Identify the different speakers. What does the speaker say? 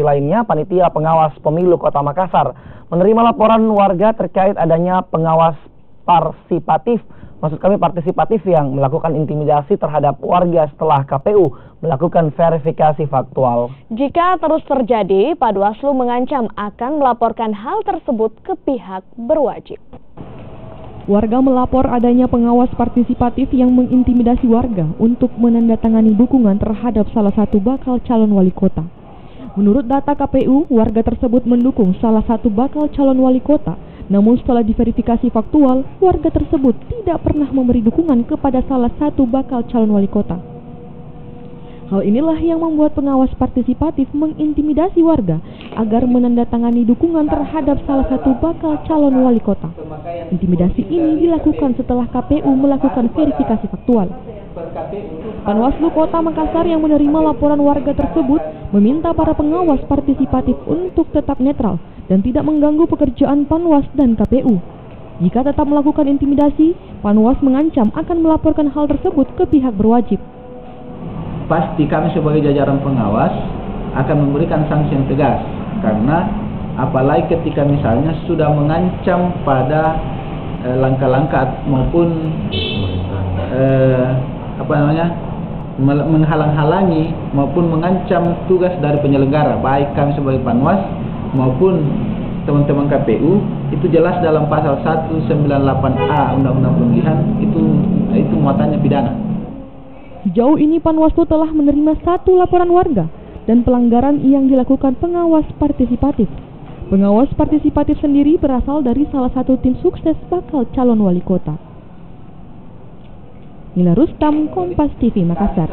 Speaker 1: lainnya, Panitia Pengawas Pemilu Kota Makassar menerima laporan warga terkait adanya pengawas partisipatif yang melakukan intimidasi terhadap warga setelah KPU melakukan verifikasi faktual.
Speaker 2: Jika terus terjadi, Panwaslu mengancam akan melaporkan hal tersebut ke pihak berwajib.
Speaker 3: Warga melapor adanya pengawas partisipatif yang mengintimidasi warga untuk menandatangani dukungan terhadap salah satu bakal calon wali kota. Menurut data KPU, warga tersebut mendukung salah satu bakal calon wali kota. Namun setelah diverifikasi faktual, warga tersebut tidak pernah memberi dukungan kepada salah satu bakal calon wali kota. Hal inilah yang membuat pengawas partisipatif mengintimidasi warga agar menandatangani dukungan terhadap salah satu bakal calon wali kota. Intimidasi ini dilakukan setelah KPU melakukan verifikasi faktual. Panwaslu Kota Makassar yang menerima laporan warga tersebut meminta para pengawas partisipatif untuk tetap netral dan tidak mengganggu pekerjaan Panwas dan KPU. Jika tetap melakukan intimidasi, Panwas mengancam akan melaporkan hal tersebut ke pihak berwajib.
Speaker 4: Pasti kami sebagai jajaran pengawas akan memberikan sanksi yang tegas, karena apalagi ketika misalnya sudah mengancam pada langkah-langkah maupun menghalang-halangi maupun mengancam tugas dari penyelenggara, baik kami sebagai Panwas maupun teman-teman KPU, itu jelas dalam pasal 198A Undang-Undang Pemilihan, itu muatannya pidana.
Speaker 3: Sejauh ini Panwaslu telah menerima 1 laporan warga dan pelanggaran yang dilakukan pengawas partisipatif. Pengawas partisipatif sendiri berasal dari salah satu tim sukses bakal calon wali kota. Nila Rustam, Kompas TV, Makassar.